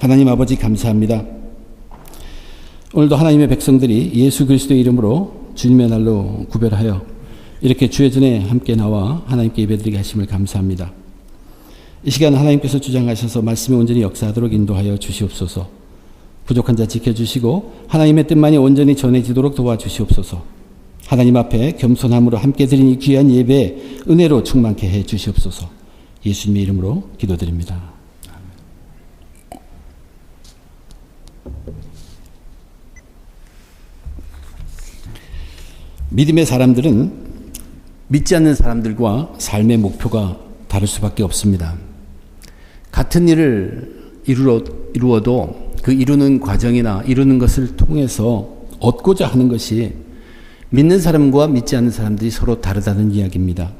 하나님 아버지 감사합니다. 오늘도 하나님의 백성들이 예수 그리스도의 이름으로 주님의 날로 구별하여 이렇게 주의 전에 함께 나와 하나님께 예배드리게 하심을 감사합니다. 이 시간 하나님께서 주장하셔서 말씀이 온전히 역사하도록 인도하여 주시옵소서. 부족한 자 지켜주시고 하나님의 뜻만이 온전히 전해지도록 도와주시옵소서. 하나님 앞에 겸손함으로 함께 드린 이 귀한 예배에 은혜로 충만케 해 주시옵소서. 예수님의 이름으로 기도드립니다. 믿음의 사람들은 믿지 않는 사람들과 삶의 목표가 다를 수밖에 없습니다. 같은 일을 이루어도 그 이루는 과정이나 이루는 것을 통해서 얻고자 하는 것이 믿는 사람과 믿지 않는 사람들이 서로 다르다는 이야기입니다.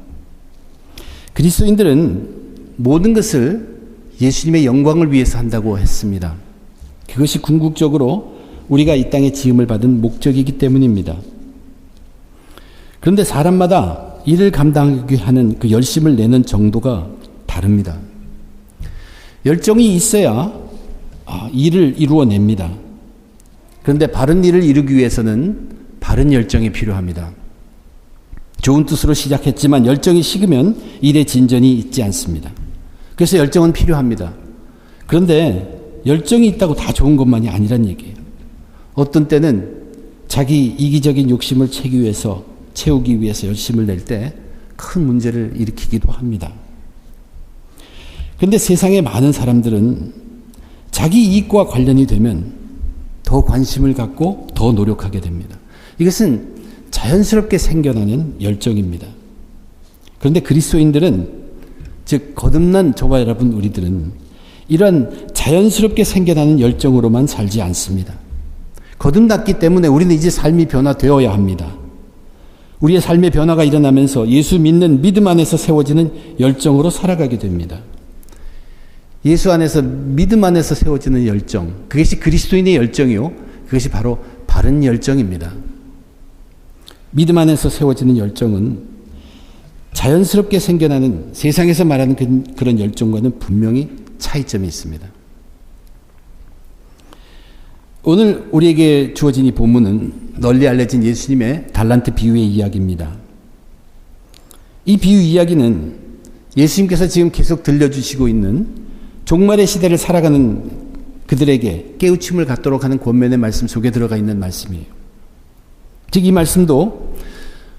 그리스도인들은 모든 것을 예수님의 영광을 위해서 한다고 했습니다. 그것이 궁극적으로 우리가 이 땅에 지음을 받은 목적이기 때문입니다. 그런데 사람마다 일을 감당하기 하는 그 열심을 내는 정도가 다릅니다. 열정이 있어야 일을 이루어냅니다. 그런데 바른 일을 이루기 위해서는 바른 열정이 필요합니다. 좋은 뜻으로 시작했지만 열정이 식으면 일의 진전이 있지 않습니다. 그래서 열정은 필요합니다. 그런데 열정이 있다고 다 좋은 것만이 아니란 얘기예요. 어떤 때는 자기 이기적인 욕심을 채우기 위해서 열심을 낼 때 큰 문제를 일으키기도 합니다. 그런데 세상의 많은 사람들은 자기 이익과 관련이 되면 더 관심을 갖고 더 노력하게 됩니다. 이것은 자연스럽게 생겨나는 열정입니다. 그런데 그리스도인들은, 즉 거듭난 저와 여러분 우리들은 이런 자연스럽게 생겨나는 열정으로만 살지 않습니다. 거듭났기 때문에 우리는 이제 삶이 변화되어야 합니다. 우리의 삶의 변화가 일어나면서 예수 믿는 믿음 안에서 세워지는 열정으로 살아가게 됩니다. 예수 안에서 믿음 안에서 세워지는 열정, 그것이 그리스도인의 열정이요, 그것이 바로 바른 열정입니다. 믿음 안에서 세워지는 열정은 자연스럽게 생겨나는 세상에서 말하는 그런 열정과는 분명히 차이점이 있습니다. 오늘 우리에게 주어진 이 본문은 널리 알려진 예수님의 달란트 비유의 이야기입니다. 이 비유 이야기는 예수님께서 지금 계속 들려주시고 있는 종말의 시대를 살아가는 그들에게 깨우침을 갖도록 하는 권면의 말씀 속에 들어가 있는 말씀이에요. 즉 이 말씀도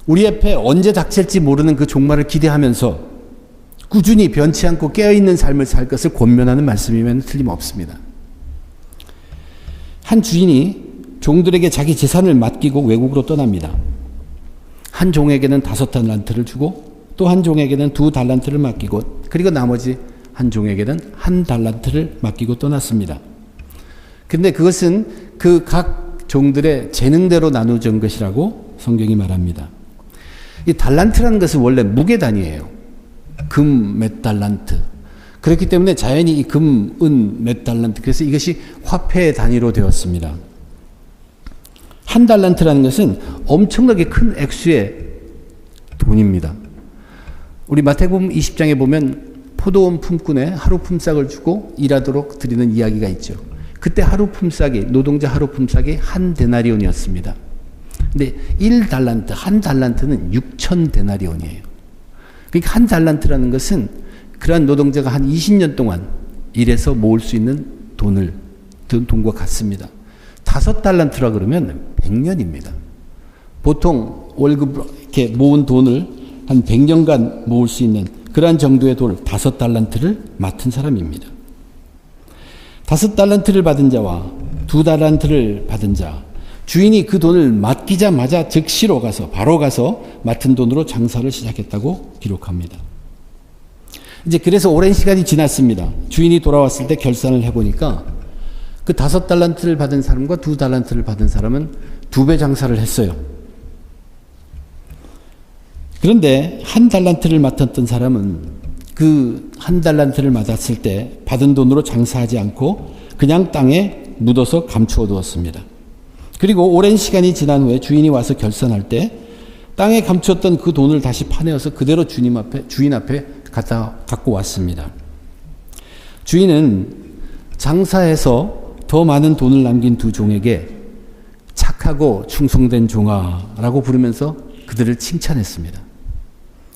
우리 앞에 언제 닥칠지 모르는 그 종말을 기대하면서 꾸준히 변치 않고 깨어있는 삶을 살 것을 권면하는 말씀이면 틀림없습니다. 한 주인이 종들에게 자기 재산을 맡기고 외국으로 떠납니다. 한 종에게는 5달란트를 주고 또 한 종에게는 2달란트를 맡기고 그리고 나머지 한 종에게는 1달란트를 맡기고 떠났습니다. 그런데 그것은 그 각 종들의 재능대로 나누어진 것이라고 성경이 말합니다. 이 달란트라는 것은 원래 무게 단위예요. 금 몇 달란트. 그렇기 때문에 자연히 이 금, 은 몇 달란트, 그래서 이것이 화폐의 단위로 되었습니다. 1달란트라는 것은 엄청나게 큰 액수의 돈입니다. 우리 마태복음 20장에 보면 포도원 품꾼에 하루 품삯을 주고 일하도록 드리는 이야기가 있죠. 그때 하루 품삯이, 노동자 하루 품삯이 1데나리온이었습니다. 근데 1달란트, 1달란트는 6,000데나리온이에요. 그러니까 1달란트라는 것은 그러한 노동자가 한 20년 동안 일해서 모을 수 있는 돈과 같습니다. 5달란트라 그러면 100년입니다. 보통 월급 이렇게 모은 돈을 한 100년간 모을 수 있는 그러한 정도의 돈을 5달란트를 맡은 사람입니다. 5달란트를 받은 자와 2달란트를 받은 자, 주인이 그 돈을 맡기자마자 즉시로 바로 가서 맡은 돈으로 장사를 시작했다고 기록합니다. 이제 그래서 오랜 시간이 지났습니다. 주인이 돌아왔을 때 결산을 해보니까 그 5달란트를 받은 사람과 2달란트를 받은 사람은 2배 장사를 했어요. 그런데 1달란트를 맡았던 사람은 그 1달란트를 맡았을 때 받은 돈으로 장사하지 않고 그냥 땅에 묻어서 감추어 두었습니다. 그리고 오랜 시간이 지난 후에 주인이 와서 결산할 때 땅에 감추었던 그 돈을 다시 파내어서 그대로 주인 앞에 갖고 왔습니다. 주인은 장사해서 더 많은 돈을 남긴 두 종에게 착하고 충성된 종아라고 부르면서 그들을 칭찬했습니다.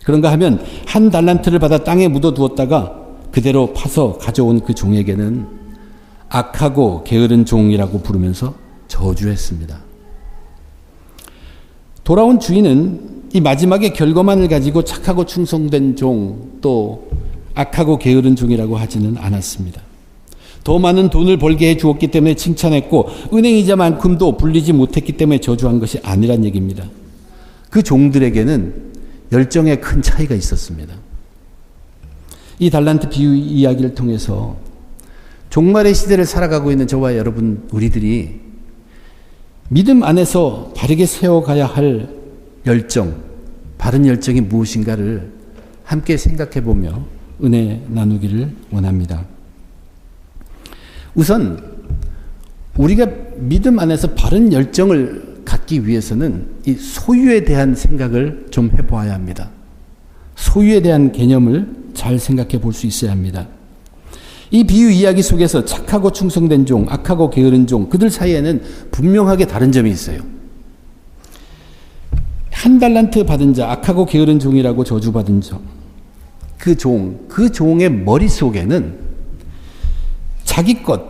그런가 하면 한 달란트를 받아 땅에 묻어두었다가 그대로 파서 가져온 그 종에게는 악하고 게으른 종이라고 부르면서 저주했습니다. 돌아온 주인은 이 마지막에 결과만을 가지고 착하고 충성된 종, 또 악하고 게으른 종이라고 하지는 않았습니다. 더 많은 돈을 벌게 해 주었기 때문에 칭찬했고 은행이자만큼도 불리지 못했기 때문에 저주한 것이 아니란 얘기입니다. 그 종들에게는 열정에 큰 차이가 있었습니다. 이 달란트 비유 이야기를 통해서 종말의 시대를 살아가고 있는 저와 여러분 우리들이 믿음 안에서 바르게 세워가야 할 열정, 바른 열정이 무엇인가를 함께 생각해 보며 은혜 나누기를 원합니다. 우선 우리가 믿음 안에서 바른 열정을 갖기 위해서는 이 소유에 대한 생각을 좀 해보아야 합니다. 소유에 대한 개념을 잘 생각해 볼 수 있어야 합니다. 이 비유 이야기 속에서 착하고 충성된 종, 악하고 게으른 종, 그들 사이에는 분명하게 다른 점이 있어요. 한 달란트 받은 자, 악하고 게으른 종이라고 저주받은 종, 그 종의 머릿속에는 자기 것,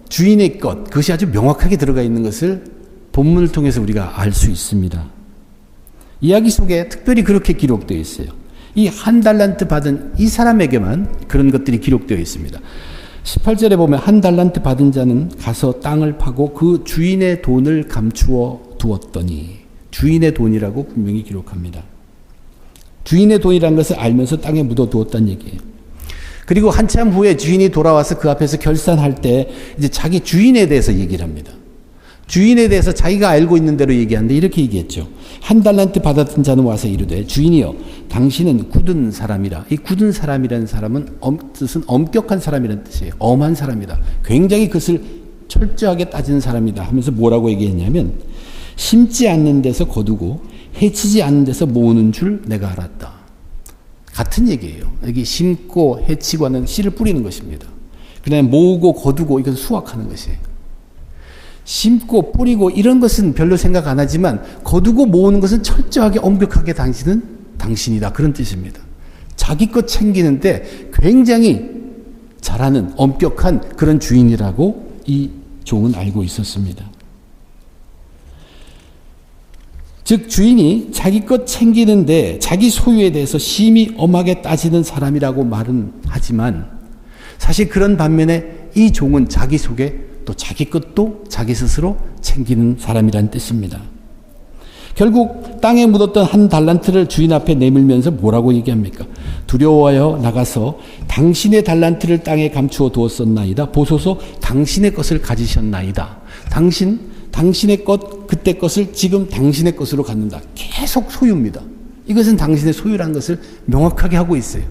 주인의 것, 그것이 아주 명확하게 들어가 있는 것을 본문을 통해서 우리가 알 수 있습니다. 이야기 속에 특별히 그렇게 기록되어 있어요. 이 한 달란트 받은 이 사람에게만 그런 것들이 기록되어 있습니다. 18절에 보면 한 달란트 받은 자는 가서 땅을 파고 그 주인의 돈을 감추어 두었더니, 주인의 돈이라고 분명히 기록합니다. 주인의 돈이라는 것을 알면서 땅에 묻어 두었다는 얘기예요. 그리고 한참 후에 주인이 돌아와서 그 앞에서 결산할 때 이제 자기 주인에 대해서 얘기를 합니다. 주인에 대해서 자기가 알고 있는 대로 얘기하는데 이렇게 얘기했죠. 한 달란트 받았던 자는 와서 이르되 주인이여 당신은 굳은 사람이라. 이 굳은 사람이라는 사람은 뜻은 엄격한 사람이라는 뜻이에요. 엄한 사람이다. 굉장히 그것을 철저하게 따지는 사람이다 하면서 뭐라고 얘기했냐면 심지 않는 데서 거두고 해치지 않는 데서 모으는 줄 내가 알았다. 같은 얘기예요. 여기 심고 해치고 하는 씨를 뿌리는 것입니다. 그 다음에 모으고 거두고 이건 수확하는 것이에요. 심고 뿌리고 이런 것은 별로 생각 안 하지만 거두고 모으는 것은 철저하게 엄격하게 당신은 당신이다. 그런 뜻입니다. 자기 것 챙기는데 굉장히 잘하는 엄격한 그런 주인이라고 이 종은 알고 있었습니다. 즉 주인이 자기 것 챙기는데 자기 소유에 대해서 심히 엄하게 따지는 사람이라고 말은 하지만 사실 그런 반면에 이 종은 자기 속에 또 자기 것도 자기 스스로 챙기는 사람이라는 뜻입니다. 결국 땅에 묻었던 한 달란트를 주인 앞에 내밀면서 뭐라고 얘기합니까? 두려워하여 나가서 당신의 달란트를 땅에 감추어 두었었나이다. 보소서 당신의 것을 가지셨나이다. 당신의 것, 그때 것을 지금 당신의 것으로 갖는다. 계속 소유입니다. 이것은 당신의 소유라는 것을 명확하게 하고 있어요.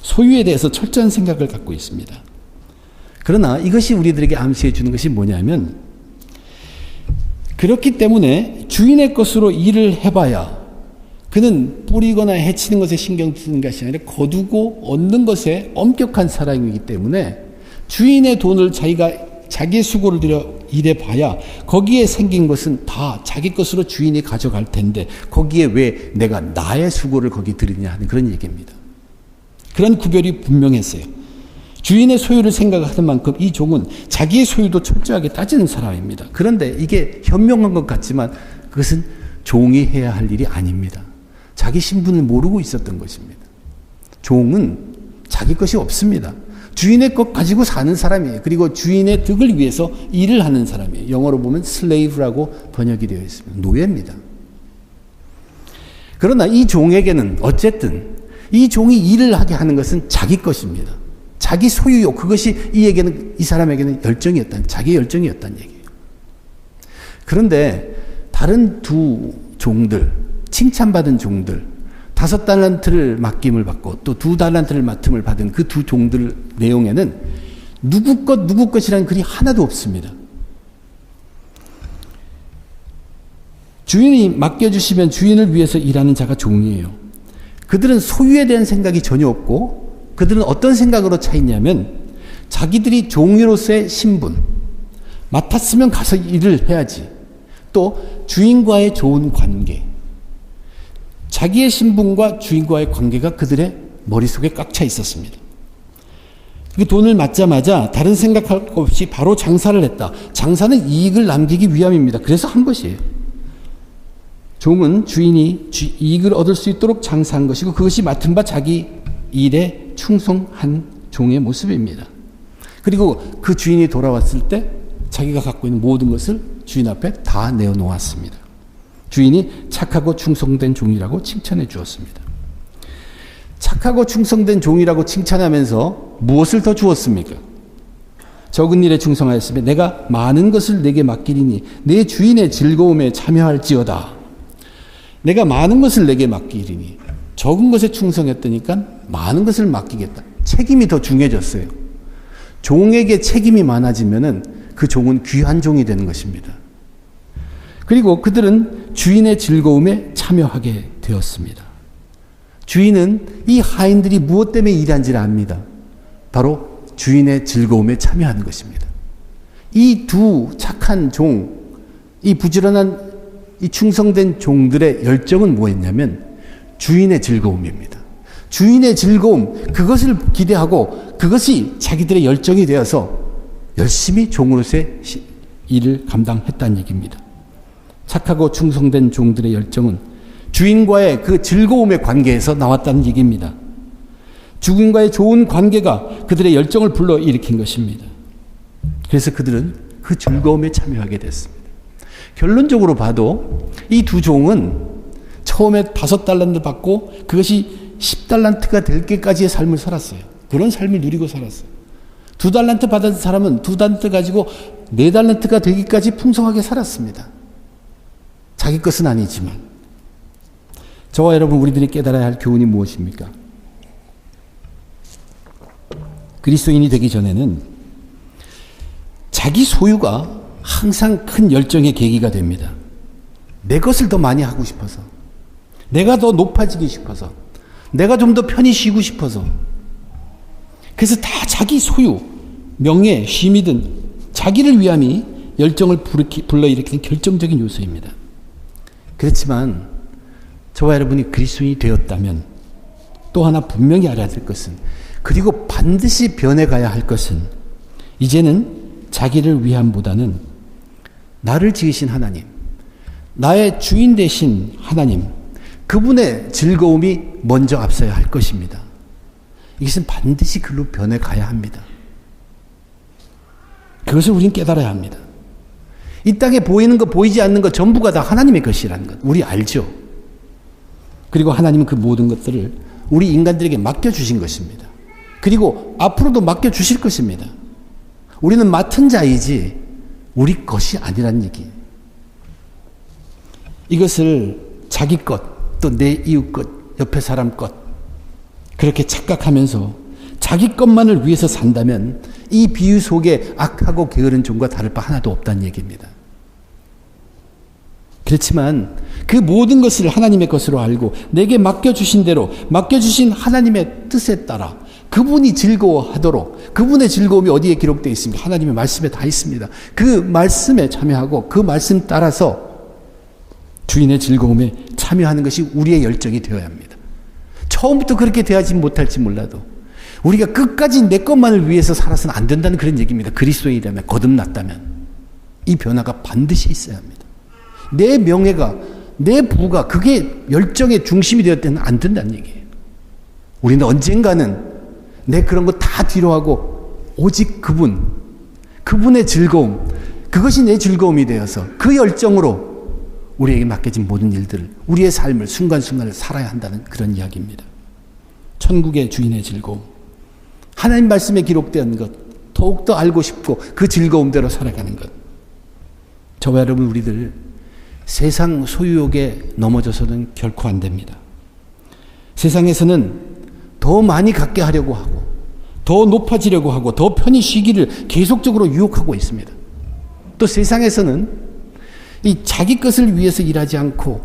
소유에 대해서 철저한 생각을 갖고 있습니다. 그러나 이것이 우리들에게 암시해 주는 것이 뭐냐면 그렇기 때문에 주인의 것으로 일을 해봐야 그는 뿌리거나 해치는 것에 신경 쓰는 것이 아니라 거두고 얻는 것에 엄격한 사람이기 때문에 주인의 돈을 자기의 수고를 들여 일해봐야 거기에 생긴 것은 다 자기 것으로 주인이 가져갈 텐데 거기에 왜 내가 나의 수고를 거기 들이냐 하는 그런 얘기입니다. 그런 구별이 분명했어요. 주인의 소유를 생각하는 만큼 이 종은 자기의 소유도 철저하게 따지는 사람입니다. 그런데 이게 현명한 것 같지만 그것은 종이 해야 할 일이 아닙니다. 자기 신분을 모르고 있었던 것입니다. 종은 자기 것이 없습니다. 주인의 것 가지고 사는 사람이에요. 그리고 주인의 덕을 위해서 일을 하는 사람이에요. 영어로 보면 slave라고 번역이 되어 있습니다. 노예입니다. 그러나 이 종에게는 어쨌든 이 종이 일을 하게 하는 것은 자기 것입니다. 자기 소유요. 그것이 이 사람에게는 자기 열정이었다는 얘기예요. 그런데 다른 두 종들, 칭찬받은 종들, 5달란트를 맡김을 받고 또 2달란트를 맡음을 받은 그 두 종들 내용에는 누구 것이라는 글이 하나도 없습니다. 주인이 맡겨주시면 주인을 위해서 일하는 자가 종이에요. 그들은 소유에 대한 생각이 전혀 없고 그들은 어떤 생각으로 차 있냐면 자기들이 종으로서의 신분, 맡았으면 가서 일을 해야지. 또 주인과의 좋은 관계, 자기의 신분과 주인과의 관계가 그들의 머릿속에 꽉 차 있었습니다. 돈을 맡자마자 다른 생각할 것 없이 바로 장사를 했다. 장사는 이익을 남기기 위함입니다. 그래서 한 것이에요. 종은 주인이 이익을 얻을 수 있도록 장사한 것이고 그것이 맡은 바 자기 일에 충성한 종의 모습입니다. 그리고 그 주인이 돌아왔을 때 자기가 갖고 있는 모든 것을 주인 앞에 다 내어놓았습니다. 주인이 착하고 충성된 종이라고 칭찬해 주었습니다. 착하고 충성된 종이라고 칭찬하면서 무엇을 더 주었습니까? 적은 일에 충성하였으면 내가 많은 것을 내게 맡기리니 내 주인의 즐거움에 참여할지어다. 내가 많은 것을 내게 맡기리니 적은 것에 충성했다니까 많은 것을 맡기겠다. 책임이 더 중요해졌어요. 종에게 책임이 많아지면은 그 종은 귀한 종이 되는 것입니다. 그리고 그들은 주인의 즐거움에 참여하게 되었습니다. 주인은 이 하인들이 무엇 때문에 일한지를 압니다. 바로 주인의 즐거움에 참여하는 것입니다. 이 두 착한 종, 이 부지런한 이 충성된 종들의 열정은 뭐였냐면 주인의 즐거움입니다. 주인의 즐거움, 그것을 기대하고 그것이 자기들의 열정이 되어서 열심히 종으로서의 일을 감당했다는 얘기입니다. 착하고 충성된 종들의 열정은 주인과의 그 즐거움의 관계에서 나왔다는 얘기입니다. 주인과의 좋은 관계가 그들의 열정을 불러일으킨 것입니다. 그래서 그들은 그 즐거움에 참여하게 됐습니다. 결론적으로 봐도 이 두 종은 처음에 5달란트 받고 그것이 10달란트가 될 때까지의 삶을 살았어요. 그런 삶을 누리고 살았어요. 2달란트 받은 사람은 2달란트 가지고 4달란트가 되기까지 풍성하게 살았습니다. 자기 것은 아니지만. 저와 여러분 우리들이 깨달아야 할 교훈이 무엇입니까? 그리스도인이 되기 전에는 자기 소유가 항상 큰 열정의 계기가 됩니다. 내 것을 더 많이 하고 싶어서, 내가 더 높아지기 싶어서, 내가 좀 더 편히 쉬고 싶어서, 그래서 다 자기 소유, 명예, 쉼이든 자기를 위함이 열정을 불러일으키는 결정적인 요소입니다. 그렇지만 저와 여러분이 그리스도인이 되었다면 또 하나 분명히 알아야 될 것은, 그리고 반드시 변해가야 할 것은, 이제는 자기를 위함보다는 나를 지으신 하나님, 나의 주인 되신 하나님, 그분의 즐거움이 먼저 앞서야 할 것입니다. 이것은 반드시 그로 변해가야 합니다. 그것을 우린 깨달아야 합니다. 이 땅에 보이는 것, 보이지 않는 것 전부가 다 하나님의 것이라는 것 우리 알죠. 그리고 하나님은 그 모든 것들을 우리 인간들에게 맡겨주신 것입니다. 그리고 앞으로도 맡겨주실 것입니다. 우리는 맡은 자이지 우리 것이 아니라는 얘기예요. 이것을 자기 것, 또 내 이웃 것, 옆에 사람 것, 그렇게 착각하면서 자기 것만을 위해서 산다면 이 비유 속에 악하고 게으른 종과 다를 바 하나도 없다는 얘기입니다. 그렇지만 그 모든 것을 하나님의 것으로 알고 내게 맡겨주신 대로, 맡겨주신 하나님의 뜻에 따라 그분이 즐거워하도록, 그분의 즐거움이 어디에 기록되어 있습니까? 하나님의 말씀에 다 있습니다. 그 말씀에 참여하고 그 말씀 따라서 주인의 즐거움에 참여하는 것이 우리의 열정이 되어야 합니다. 처음부터 그렇게 돼야지 못할지 몰라도 우리가 끝까지 내 것만을 위해서 살아서는 안 된다는 그런 얘기입니다. 그리스도인이라면, 거듭났다면 이 변화가 반드시 있어야 합니다. 내 명예가, 내 부가 그게 열정의 중심이 되었다면 안 된다는 얘기예요. 우리는 언젠가는 내 그런 거 다 뒤로 하고 오직 그분의 즐거움, 그것이 내 즐거움이 되어서 그 열정으로 우리에게 맡겨진 모든 일들을, 우리의 삶을 순간순간을 살아야 한다는 그런 이야기입니다. 천국의 주인의 즐거움, 하나님 말씀에 기록된 것, 더욱더 알고 싶고 그 즐거움대로 살아가는 것. 저와 여러분 우리들 세상 소유욕에 넘어져서는 결코 안 됩니다. 세상에서는 더 많이 갖게 하려고 하고, 더 높아지려고 하고, 더 편히 쉬기를 계속적으로 유혹하고 있습니다. 또 세상에서는 이 자기 것을 위해서 일하지 않고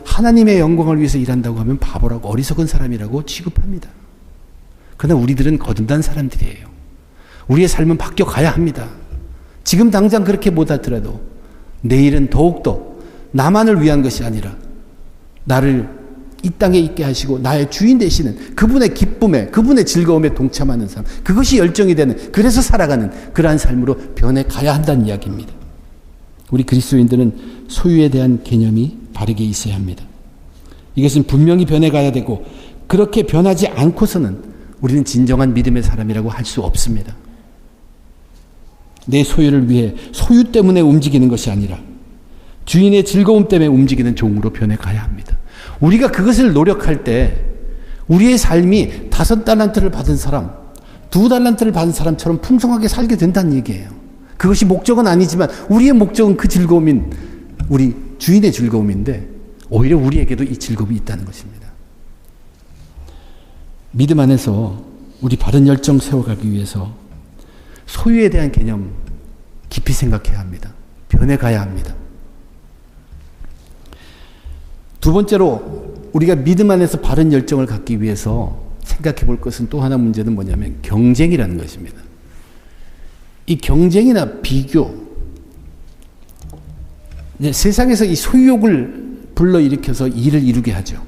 하나님의 영광을 위해서 일한다고 하면 바보라고, 어리석은 사람이라고 취급합니다. 그러나 우리들은 거듭난 사람들이에요. 우리의 삶은 바뀌어 가야 합니다. 지금 당장 그렇게 못하더라도 내일은 더욱더 나만을 위한 것이 아니라 나를 이 땅에 있게 하시고 나의 주인 되시는 그분의 기쁨에, 그분의 즐거움에 동참하는 삶, 그것이 열정이 되는, 그래서 살아가는 그러한 삶으로 변해가야 한다는 이야기입니다. 우리 그리스도인들은 소유에 대한 개념이 바르게 있어야 합니다. 이것은 분명히 변해가야 되고, 그렇게 변하지 않고서는 우리는 진정한 믿음의 사람이라고 할 수 없습니다. 내 소유를 위해, 소유 때문에 움직이는 것이 아니라 주인의 즐거움 때문에 움직이는 종으로 변해가야 합니다. 우리가 그것을 노력할 때 우리의 삶이 5달란트를 받은 사람, 2달란트를 받은 사람처럼 풍성하게 살게 된다는 얘기예요. 그것이 목적은 아니지만 우리의 목적은 그 즐거움인, 우리 주인의 즐거움인데 오히려 우리에게도 이 즐거움이 있다는 것입니다. 믿음 안에서 우리 바른 열정 세워가기 위해서 소유에 대한 개념 깊이 생각해야 합니다. 변해가야 합니다. 두 번째로 우리가 믿음 안에서 바른 열정을 갖기 위해서 생각해 볼 것은 또 하나 문제는 뭐냐면 경쟁이라는 것입니다. 이 경쟁이나 비교, 세상에서 이 소유욕을 불러일으켜서 일을 이루게 하죠.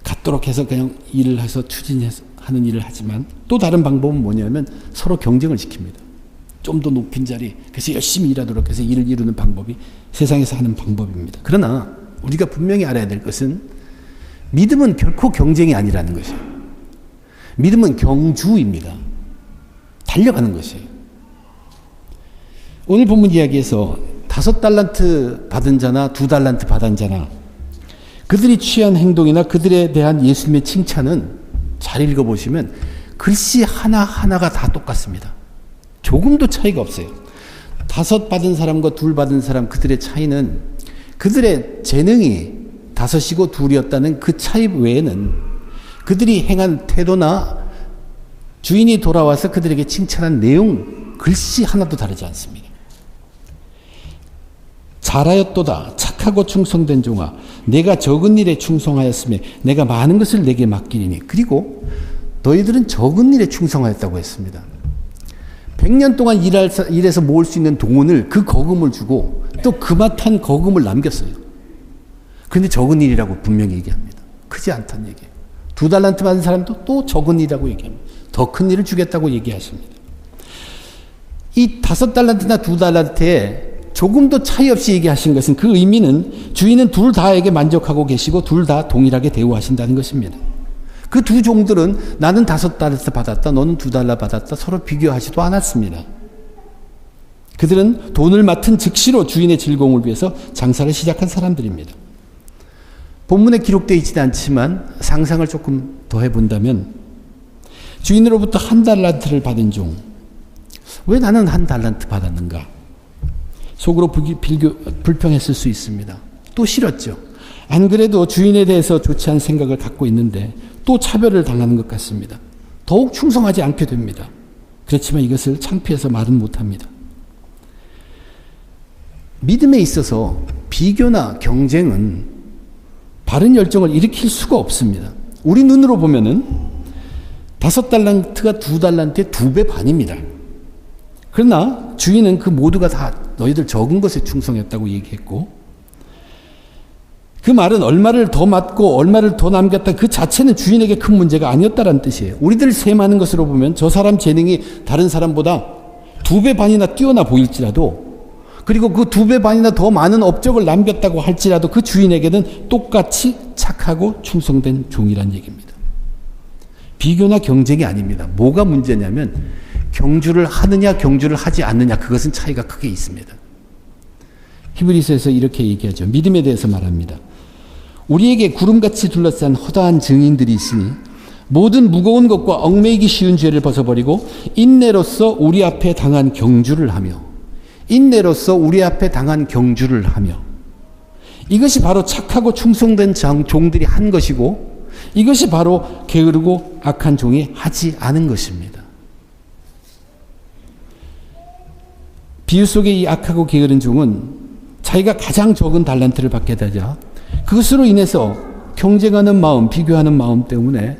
갖도록 해서 그냥 일을 해서 추진해서 하는 일을 하지만 또 다른 방법은 뭐냐면 서로 경쟁을 시킵니다. 좀 더 높은 자리, 그래서 열심히 일하도록 해서 일을 이루는 방법이 세상에서 하는 방법입니다. 그러나 우리가 분명히 알아야 될 것은 믿음은 결코 경쟁이 아니라는 것이에요. 믿음은 경주입니다. 달려가는 것이에요. 오늘 본문 이야기에서 5달란트 받은 자나 2달란트 받은 자나 그들이 취한 행동이나 그들에 대한 예수님의 칭찬은 잘 읽어보시면 글씨 하나하나가 다 똑같습니다. 조금도 차이가 없어요. 5 받은 사람과 2 받은 사람, 그들의 차이는 그들의 재능이 5이고 2이었다는 그 차이 외에는 그들이 행한 태도나 주인이 돌아와서 그들에게 칭찬한 내용, 글씨 하나도 다르지 않습니다. 잘하였도다 착하고 충성된 종아, 내가 적은 일에 충성하였으며 내가 많은 것을 내게 맡기리니. 그리고 너희들은 적은 일에 충성하였다고 했습니다. 100년 동안 일해서 모을 수 있는 돈을, 그 거금을 주고 또 그만한 거금을 남겼어요. 그런데 적은 일이라고 분명히 얘기합니다. 크지 않다는 얘기예요. 2달란트 받은 사람도 또 적은 일이라고 얘기합니다. 더 큰 일을 주겠다고 얘기하십니다. 이 5달란트나 2달란트에 조금도 차이 없이 얘기하신 것은, 그 의미는 주인은 둘 다에게 만족하고 계시고 둘 다 동일하게 대우하신다는 것입니다. 그 두 종들은 나는 5달란트 받았다, 너는 2달러 받았다, 서로 비교하지도 않았습니다. 그들은 돈을 맡은 즉시로 주인의 즐거움을 위해서 장사를 시작한 사람들입니다. 본문에 기록되어 있지는 않지만 상상을 조금 더 해본다면, 주인으로부터 1달란트를 받은 종, 왜 나는 1달란트 받았는가? 속으로 불평했을 수 있습니다. 또 싫었죠. 안 그래도 주인에 대해서 좋지 않은 생각을 갖고 있는데 또 차별을 당하는 것 같습니다. 더욱 충성하지 않게 됩니다. 그렇지만 이것을 창피해서 말은 못합니다. 믿음에 있어서 비교나 경쟁은 바른 열정을 일으킬 수가 없습니다. 우리 눈으로 보면은 5달란트가 2달란트의 2배 반입니다. 그러나 주인은 그 모두가 다 너희들 적은 것에 충성했다고 얘기했고, 그 말은 얼마를 더 맡고 얼마를 더 남겼다, 그 자체는 주인에게 큰 문제가 아니었다는 뜻이에요. 우리들 셈하는 것으로 보면 저 사람 재능이 다른 사람보다 2배 반이나 뛰어나 보일지라도, 그리고 그 2배 반이나 더 많은 업적을 남겼다고 할지라도 그 주인에게는 똑같이 착하고 충성된 종이란 얘기입니다. 비교나 경쟁이 아닙니다. 뭐가 문제냐면 경주를 하느냐 경주를 하지 않느냐, 그것은 차이가 크게 있습니다. 히브리서에서 이렇게 얘기하죠. 믿음에 대해서 말합니다. 우리에게 구름같이 둘러싼 허다한 증인들이 있으니 모든 무거운 것과 얽매이기 쉬운 죄를 벗어버리고 인내로서 우리 앞에 당한 경주를 하며, 인내로서 우리 앞에 당한 경주를 하며, 이것이 바로 착하고 충성된 종들이 한 것이고, 이것이 바로 게으르고 악한 종이 하지 않은 것입니다. 비유 속의 이 악하고 게으른 종은 자기가 가장 적은 달란트를 받게 되자 그것으로 인해서 경쟁하는 마음, 비교하는 마음 때문에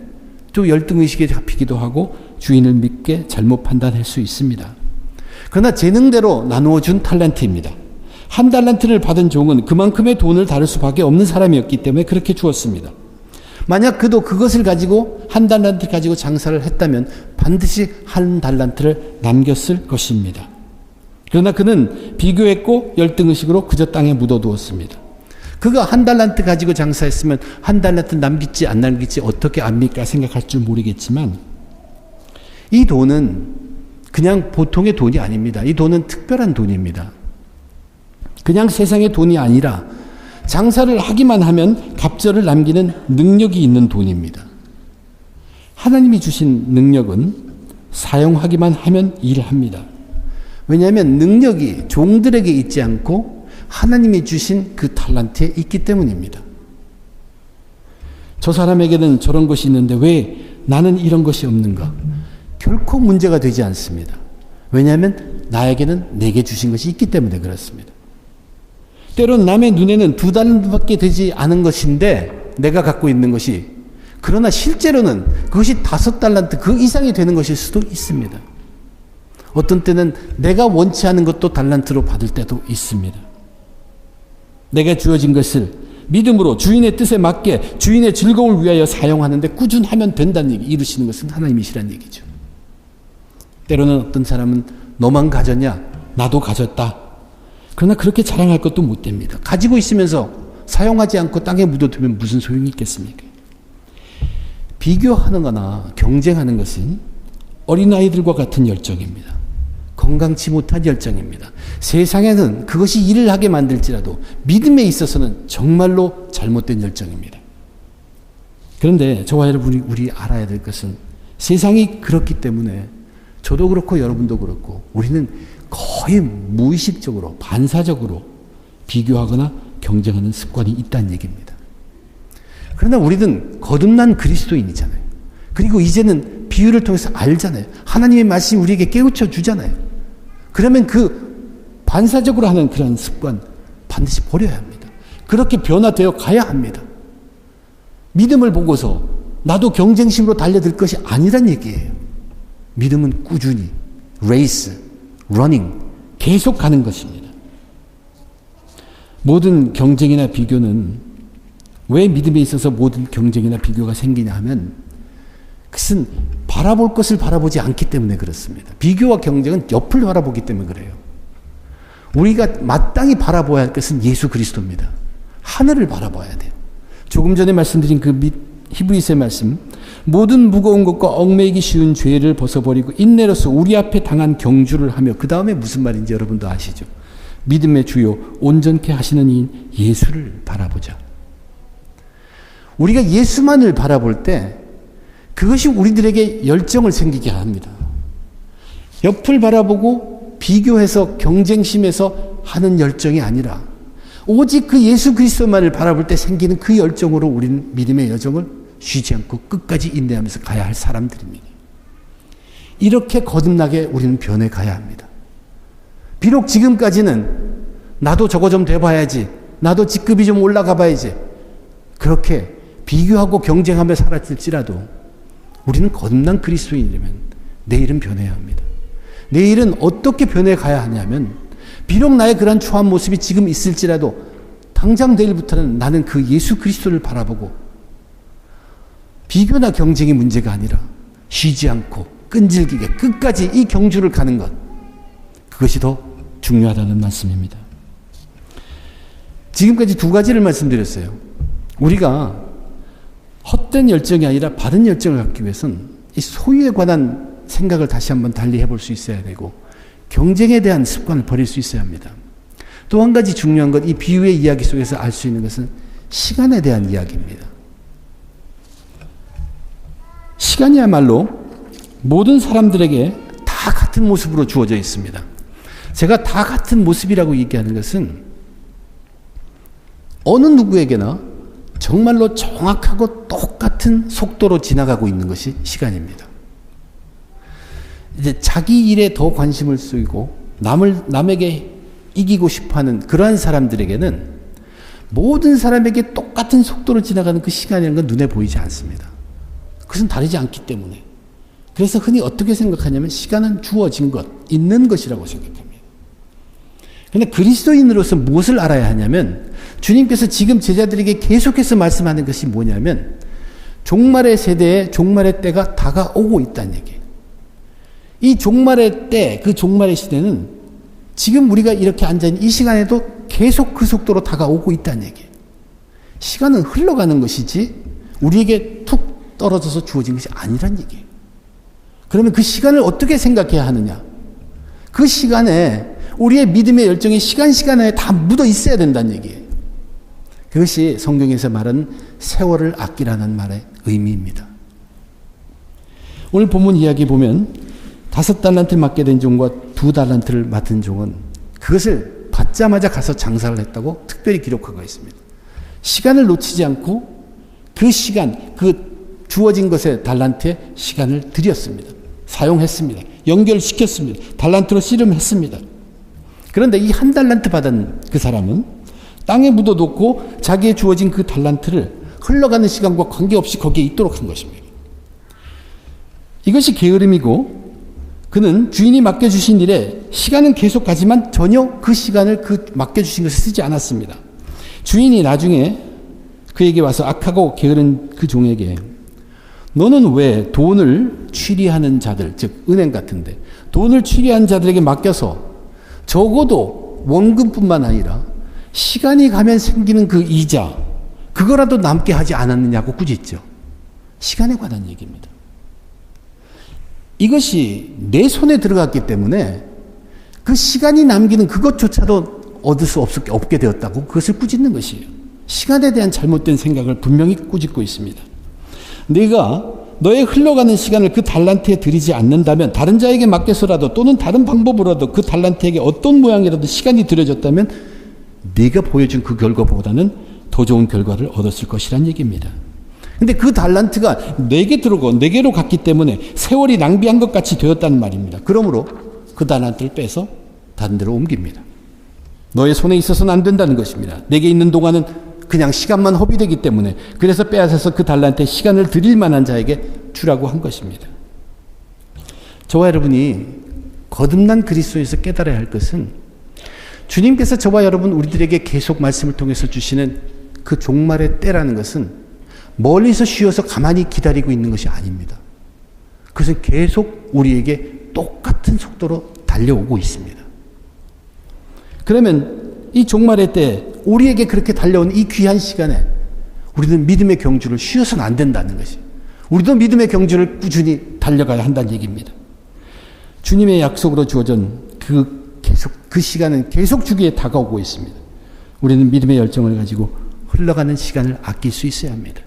또 열등의식에 잡히기도 하고 주인을 믿게 잘못 판단할 수 있습니다. 그러나 재능대로 나누어 준 탈란트입니다. 한 달란트를 받은 종은 그만큼의 돈을 다룰 수밖에 없는 사람이었기 때문에 그렇게 주었습니다. 만약 그도 그것을 가지고 한 달란트 가지고 장사를 했다면 반드시 한 달란트를 남겼을 것입니다. 그러나 그는 비교했고 열등의식으로 그저 땅에 묻어두었습니다. 그가 한 달란트 가지고 장사했으면 한 달란트 남길지 안 남길지 어떻게 압니까 생각할 줄 모르겠지만 이 돈은 그냥 보통의 돈이 아닙니다. 이 돈은 특별한 돈입니다. 그냥 세상의 돈이 아니라 장사를 하기만 하면 갑절을 남기는 능력이 있는 돈입니다. 하나님이 주신 능력은 사용하기만 하면 일합니다. 왜냐하면 능력이 종들에게 있지 않고 하나님이 주신 그 탈란트에 있기 때문입니다. 저 사람에게는 저런 것이 있는데 왜 나는 이런 것이 없는가? 결코 문제가 되지 않습니다. 왜냐하면 나에게는 내게 주신 것이 있기 때문에 그렇습니다. 때론 남의 눈에는 2달란트밖에 되지 않은 것인데 내가 갖고 있는 것이 그러나 실제로는 그것이 5달란트 그 이상이 되는 것일 수도 있습니다. 어떤 때는 내가 원치 않은 것도 달란트로 받을 때도 있습니다. 내가 주어진 것을 믿음으로 주인의 뜻에 맞게 주인의 즐거움을 위하여 사용하는데 꾸준하면 된다는 얘기, 이루시는 것은 하나님이시라는 얘기죠. 때로는 어떤 사람은 너만 가졌냐? 나도 가졌다. 그러나 그렇게 자랑할 것도 못 됩니다. 가지고 있으면서 사용하지 않고 땅에 묻어두면 무슨 소용이 있겠습니까? 비교하는 거나 경쟁하는 것은 어린아이들과 같은 열정입니다. 건강치 못한 열정입니다. 세상에는 그것이 일을 하게 만들지라도 믿음에 있어서는 정말로 잘못된 열정입니다. 그런데 저와 여러분이 우리 알아야 될 것은 세상이 그렇기 때문에 저도 그렇고 여러분도 그렇고 우리는 거의 무의식적으로 반사적으로 비교하거나 경쟁하는 습관이 있다는 얘기입니다. 그러나 우리는 거듭난 그리스도인이잖아요. 그리고 이제는 비유를 통해서 알잖아요. 하나님의 말씀이 우리에게 깨우쳐 주잖아요. 그러면 그 반사적으로 하는 그런 습관 반드시 버려야 합니다. 그렇게 변화되어 가야 합니다. 믿음을 보고서 나도 경쟁심으로 달려들 것이 아니란 얘기예요. 믿음은 꾸준히 레이스, 러닝 계속 가는 것입니다. 모든 경쟁이나 비교는 왜 믿음에 있어서 모든 경쟁이나 비교가 생기냐 하면 그것은 바라볼 것을 바라보지 않기 때문에 그렇습니다. 비교와 경쟁은 옆을 바라보기 때문에 그래요. 우리가 마땅히 바라봐야 할 것은 예수 그리스도입니다. 하늘을 바라봐야 돼요. 조금 전에 말씀드린 그 히브리서의 말씀, 모든 무거운 것과 얽매이기 쉬운 죄를 벗어버리고 인내로서 우리 앞에 당한 경주를 하며, 그 다음에 무슨 말인지 여러분도 아시죠? 믿음의 주요 온전케 하시는 이인 예수를 바라보자. 우리가 예수만을 바라볼 때 그것이 우리들에게 열정을 생기게 합니다. 옆을 바라보고 비교해서 경쟁심에서 하는 열정이 아니라 오직 그 예수 그리스도만을 바라볼 때 생기는 그 열정으로 우리는 믿음의 여정을 쉬지 않고 끝까지 인내하면서 가야 할 사람들입니다. 이렇게 거듭나게 우리는 변해 가야 합니다. 비록 지금까지는 나도 저거 좀 돼봐야지, 나도 직급이 좀 올라가 봐야지, 그렇게 비교하고 경쟁하며 살았을지라도 우리는 거듭난 그리스도인이라면 내일은 변해야 합니다. 내일은 어떻게 변해 가야 하냐면, 비록 나의 그런 초한 모습이 지금 있을지라도 당장 내일부터는 나는 그 예수 그리스도를 바라보고 비교나 경쟁이 문제가 아니라 쉬지 않고 끈질기게 끝까지 이 경주를 가는 것, 그것이 더 중요하다는 말씀입니다. 지금까지 두 가지를 말씀드렸어요. 우리가 헛된 열정이 아니라 바른 열정을 갖기 위해서는 이 소유에 관한 생각을 다시 한번 달리 해볼 수 있어야 되고, 경쟁에 대한 습관을 버릴 수 있어야 합니다. 또 한 가지 중요한 것, 이 비유의 이야기 속에서 알 수 있는 것은 시간에 대한 이야기입니다. 시간이야말로 모든 사람들에게 다 같은 모습으로 주어져 있습니다. 제가 다 같은 모습이라고 얘기하는 것은 어느 누구에게나 정말로 정확하고 똑같은 속도로 지나가고 있는 것이 시간입니다. 이제 자기 일에 더 관심을 쏘이고 남에게 이기고 싶어하는 그러한 사람들에게는 모든 사람에게 똑같은 속도로 지나가는 그 시간이라는 건 눈에 보이지 않습니다. 그것은 다르지 않기 때문에. 그래서 흔히 어떻게 생각하냐면 시간은 주어진 것, 있는 것이라고 생각합니다. 그런데 그리스도인으로서 무엇을 알아야 하냐면 주님께서 지금 제자들에게 계속해서 말씀하는 것이 뭐냐면 종말의 세대에 종말의 때가 다가오고 있다는 얘기예요. 이 종말의 때, 그 종말의 시대는 지금 우리가 이렇게 앉아있는 이 시간에도 계속 그 속도로 다가오고 있다는 얘기예요. 시간은 흘러가는 것이지 우리에게 툭 떨어져서 주어진 것이 아니란 얘기예요. 그러면 그 시간을 어떻게 생각해야 하느냐? 그 시간에 우리의 믿음의 열정이 시간에 다 묻어 있어야 된다는 얘기예요. 그것이 성경에서 말하는 세월을 아끼라는 말의 의미입니다. 오늘 본문 이야기 보면 5달란트를 맡게 된 종과 2달란트를 맡은 종은 그것을 받자마자 가서 장사를 했다고 특별히 기록하고 있습니다. 시간을 놓치지 않고 그 시간, 그 주어진 것에 달란트에 시간을 들였습니다. 사용했습니다. 연결시켰습니다. 달란트로 씨름했습니다. 그런데 이 1달란트 받은 그 사람은 땅에 묻어놓고 자기의 주어진 그 달란트를 흘러가는 시간과 관계없이 거기에 있도록 한 것입니다. 이것이 게으름이고 그는 주인이 맡겨주신 일에 시간은 계속 가지만 전혀 그 시간을 그 맡겨주신 것을 쓰지 않았습니다. 주인이 나중에 그에게 와서 악하고 게으른 그 종에게 너는 왜 돈을 취리하는 자들, 즉 은행 같은데 돈을 취리한 자들에게 맡겨서 적어도 원금뿐만 아니라 시간이 가면 생기는 그 이자 그거라도 남게 하지 않았느냐고 꾸짖죠. 시간에 관한 얘기입니다. 이것이 내 손에 들어갔기 때문에 그 시간이 남기는 그것조차도 얻을 수 없게 되었다고 그것을 꾸짖는 것이에요. 시간에 대한 잘못된 생각을 분명히 꾸짖고 있습니다. 네가 너의 흘러가는 시간을 그 달란트에 들이지 않는다면 다른 자에게 맡겨서라도 또는 다른 방법으로라도 그 달란트에게 어떤 모양이라도 시간이 들여졌다면 네가 보여준 그 결과보다는 더 좋은 결과를 얻었을 것이란 얘기입니다. 근데 그 달란트가 내게 들어오고 내게로 갔기 때문에 세월이 낭비한 것 같이 되었다는 말입니다. 그러므로 그 달란트를 빼서 다른 데로 옮깁니다. 너의 손에 있어서는 안 된다는 것입니다. 내게 있는 동안은 그냥 시간만 허비되기 때문에 그래서 빼앗아서 그 달란트에 시간을 드릴 만한 자에게 주라고 한 것입니다. 저와 여러분이 거듭난 그리스도에서 깨달아야 할 것은 주님께서 저와 여러분 우리들에게 계속 말씀을 통해서 주시는 그 종말의 때라는 것은 멀리서 쉬어서 가만히 기다리고 있는 것이 아닙니다. 그것은 계속 우리에게 똑같은 속도로 달려오고 있습니다. 그러면 이 종말의 때 우리에게 그렇게 달려온 이 귀한 시간에 우리는 믿음의 경주를 쉬어서는 안 된다는 것이 우리도 믿음의 경주를 꾸준히 달려가야 한다는 얘기입니다. 주님의 약속으로 주어진 그 시간은 계속 주기에 다가오고 있습니다. 우리는 믿음의 열정을 가지고 흘러가는 시간을 아낄 수 있어야 합니다.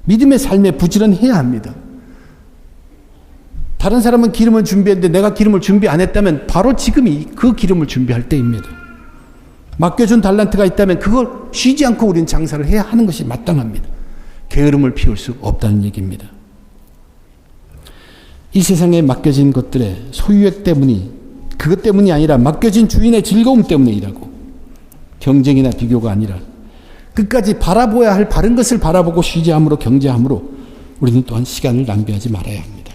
믿음의 삶에 부지런해야 합니다. 다른 사람은 기름을 준비했는데 내가 기름을 준비 안 했다면 바로 지금이 그 기름을 준비할 때입니다. 맡겨준 달란트가 있다면 그걸 쉬지 않고 우리는 장사를 해야 하는 것이 마땅합니다. 게으름을 피울 수 없다는 얘기입니다. 이 세상에 맡겨진 것들의 소유욕 때문이 그것 때문이 아니라 맡겨진 주인의 즐거움 때문에 일하고 경쟁이나 비교가 아니라 끝까지 바라보아야 할 바른 것을 바라보고 쉬지 함으로 경제함으로 우리는 또한 시간을 낭비하지 말아야 합니다.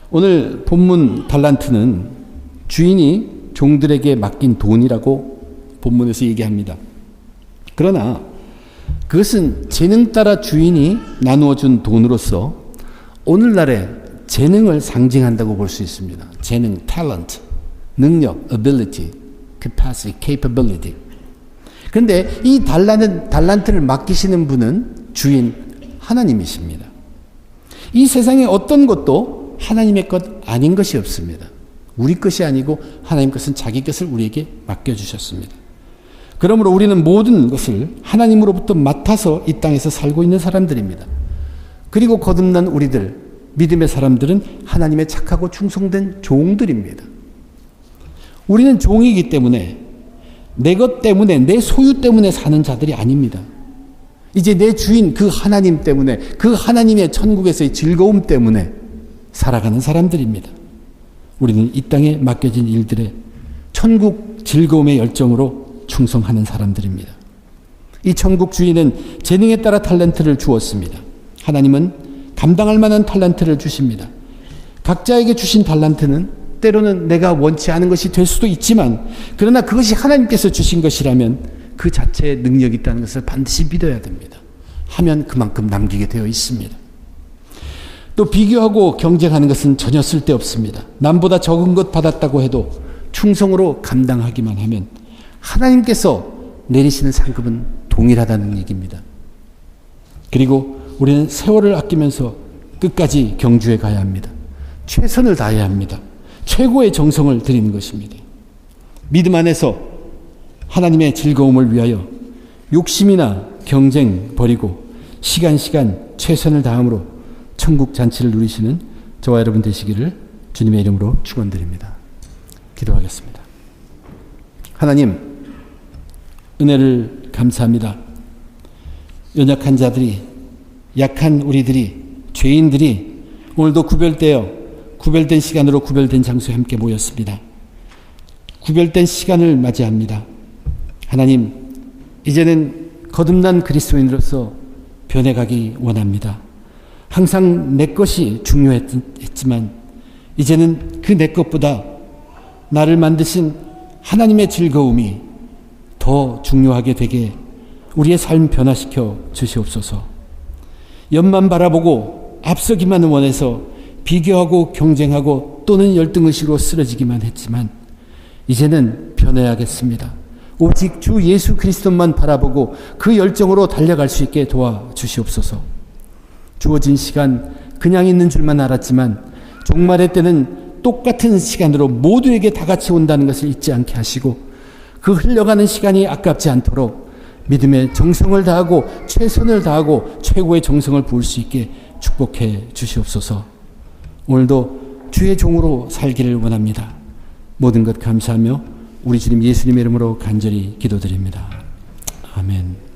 오늘 본문 달란트는 주인이 종들에게 맡긴 돈이라고 본문에서 얘기합니다. 그러나 그것은 재능 따라 주인이 나누어준 돈으로서 오늘날의 재능을 상징한다고 볼 수 있습니다. 재능, talent, 능력, ability, capacity, capability. 그런데 이 달란트를 맡기시는 분은 주인 하나님이십니다. 이 세상에 어떤 것도 하나님의 것 아닌 것이 없습니다. 우리 것이 아니고 하나님 것은 자기 것을 우리에게 맡겨주셨습니다. 그러므로 우리는 모든 것을 하나님으로부터 맡아서 이 땅에서 살고 있는 사람들입니다. 그리고 거듭난 우리들, 믿음의 사람들은 하나님의 착하고 충성된 종들입니다. 우리는 종이기 때문에 내 것 때문에 내 소유 때문에 사는 자들이 아닙니다. 이제 내 주인 그 하나님 때문에 그 하나님의 천국에서의 즐거움 때문에 살아가는 사람들입니다. 우리는 이 땅에 맡겨진 일들에 천국 즐거움의 열정으로 충성하는 사람들입니다. 이 천국 주인은 재능에 따라 탤런트를 주었습니다. 하나님은 감당할 만한 탈란트를 주십니다. 각자에게 주신 탈란트는 때로는 내가 원치 않은 것이 될 수도 있지만, 그러나 그것이 하나님께서 주신 것이라면 그 자체의 능력이 있다는 것을 반드시 믿어야 됩니다. 하면 그만큼 남기게 되어 있습니다. 또 비교하고 경쟁하는 것은 전혀 쓸데없습니다. 남보다 적은 것 받았다고 해도 충성으로 감당하기만 하면 하나님께서 내리시는 상급은 동일하다는 얘기입니다. 그리고 우리는 세월을 아끼면서 끝까지 경주해 가야 합니다. 최선을 다해야 합니다. 최고의 정성을 드리는 것입니다. 믿음 안에서 하나님의 즐거움을 위하여 욕심이나 경쟁 버리고 시간 최선을 다함으로 천국 잔치를 누리시는 저와 여러분 되시기를 주님의 이름으로 축원드립니다. 기도하겠습니다. 하나님, 은혜를 감사합니다. 연약한 자들이, 약한 우리들이, 죄인들이 오늘도 구별된 시간으로 구별된 장소에 함께 모였습니다. 구별된 시간을 맞이합니다. 하나님, 이제는 거듭난 그리스도인으로서 변해가기 원합니다. 항상 내 것이 중요했지만 이제는 그 내 것보다 나를 만드신 하나님의 즐거움이 더 중요하게 되게 우리의 삶 변화시켜 주시옵소서. 옆만 바라보고 앞서기만 원해서 비교하고 경쟁하고 또는 열등의식으로 쓰러지기만 했지만 이제는 변해야겠습니다. 오직 주 예수 그리스도만 바라보고 그 열정으로 달려갈 수 있게 도와주시옵소서. 주어진 시간 그냥 있는 줄만 알았지만 종말의 때는 똑같은 시간으로 모두에게 다 같이 온다는 것을 잊지 않게 하시고 그 흘러가는 시간이 아깝지 않도록 믿음의 정성을 다하고 최선을 다하고 최고의 정성을 부을 수 있게 축복해 주시옵소서. 오늘도 주의 종으로 살기를 원합니다. 모든 것 감사하며 우리 주님 예수님의 이름으로 간절히 기도드립니다. 아멘.